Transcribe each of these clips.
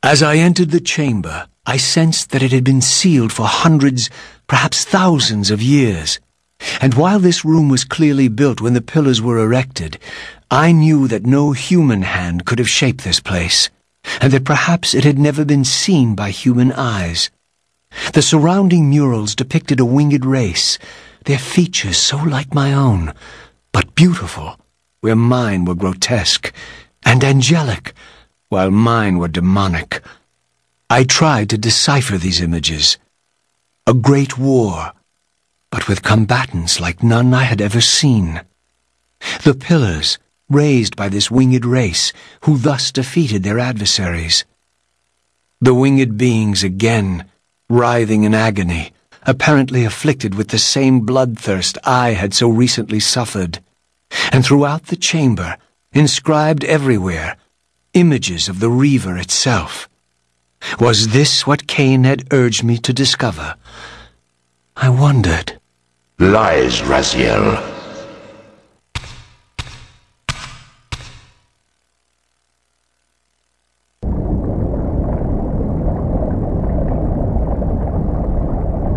As I entered the chamber, I sensed that it had been sealed for hundreds, perhaps thousands of years. And while this room was clearly built when the pillars were erected, I knew that no human hand could have shaped this place, and that perhaps it had never been seen by human eyes. The surrounding murals depicted a winged race, their features so like my own, but beautiful, where mine were grotesque, and angelic, while mine were demonic. I tried to decipher these images. A great war, but with combatants like none I had ever seen. The pillars, raised by this winged race, who thus defeated their adversaries. The winged beings again, writhing in agony, apparently afflicted with the same bloodthirst I had so recently suffered. And throughout the chamber, inscribed everywhere, images of the Reaver itself. Was this what Cain had urged me to discover? I wondered. Lies, Raziel.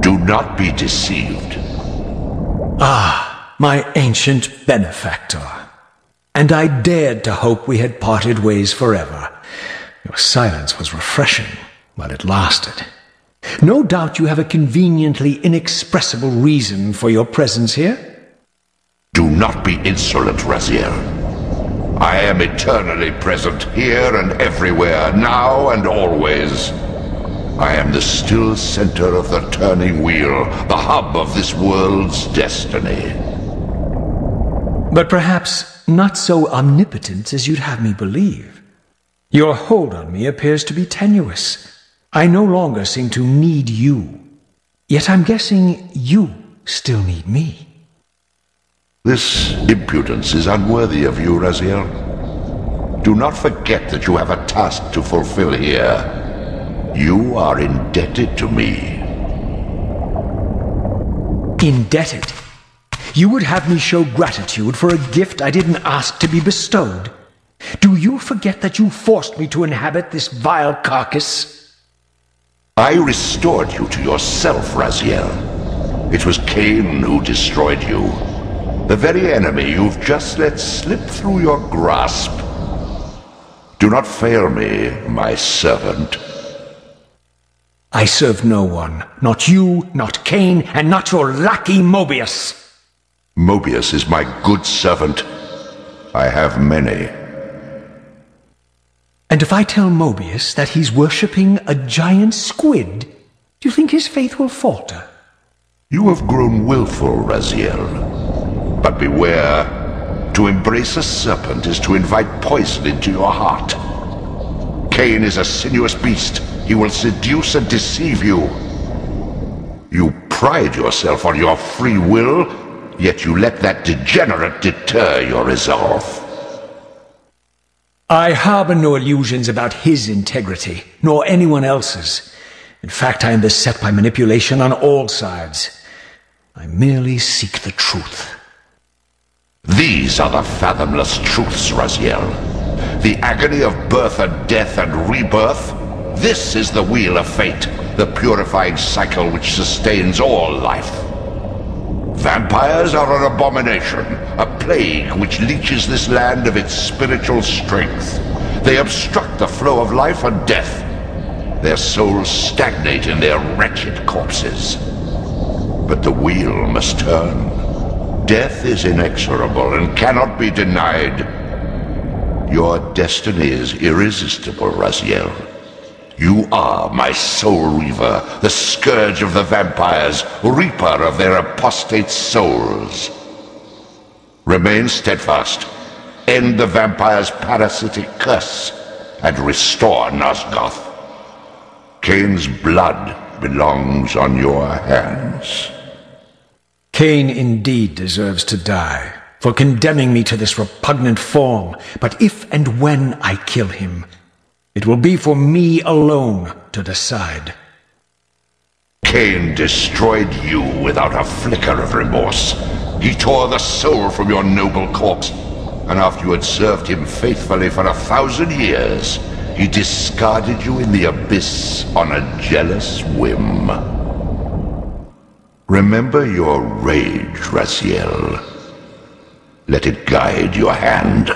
Do not be deceived. Ah, my ancient benefactor. And I dared to hope we had parted ways forever. Your silence was refreshing while it lasted. No doubt you have a conveniently inexpressible reason for your presence here. Do not be insolent, Raziel. I am eternally present here and everywhere, now and always. I am the still center of the turning wheel, the hub of this world's destiny. But perhaps not so omnipotent as you'd have me believe. Your hold on me appears to be tenuous. I no longer seem to need you. Yet I'm guessing you still need me. This impudence is unworthy of you, Raziel. Do not forget that you have a task to fulfill here. You are indebted to me. Indebted? You would have me show gratitude for a gift I didn't ask to be bestowed? Do you forget that you forced me to inhabit this vile carcass? I restored you to yourself, Raziel. It was Cain who destroyed you. The very enemy you've just let slip through your grasp. Do not fail me, my servant. I serve no one. Not you, not Cain, and not your lackey Mobius. Mobius is my good servant. I have many. And if I tell Mobius that he's worshipping a giant squid, do you think his faith will falter? You have grown willful, Raziel. But beware. To embrace a serpent is to invite poison into your heart. Cain is a sinuous beast. He will seduce and deceive you. You pride yourself on your free will, yet you let that degenerate deter your resolve. I harbor no illusions about his integrity, nor anyone else's. In fact, I am beset by manipulation on all sides. I merely seek the truth. These are the fathomless truths, Raziel. The agony of birth and death and rebirth. This is the wheel of fate, the purifying cycle which sustains all life. Vampires are an abomination, a plague which leeches this land of its spiritual strength. They obstruct the flow of life and death. Their souls stagnate in their wretched corpses. But the wheel must turn. Death is inexorable and cannot be denied. Your destiny is irresistible, Raziel. You are my soul reaver, the scourge of the vampires, reaper of their apostate souls. Remain steadfast, end the vampire's parasitic curse, and restore Nosgoth. Cain's blood belongs on your hands. Cain indeed deserves to die for condemning me to this repugnant form, but if and when I kill him, it will be for me alone to decide. Cain destroyed you without a flicker of remorse. He tore the soul from your noble corpse, and after you had served him faithfully for 1,000 years, He discarded you in the abyss on a jealous whim. Remember your rage, Raziel. Let it guide your hand.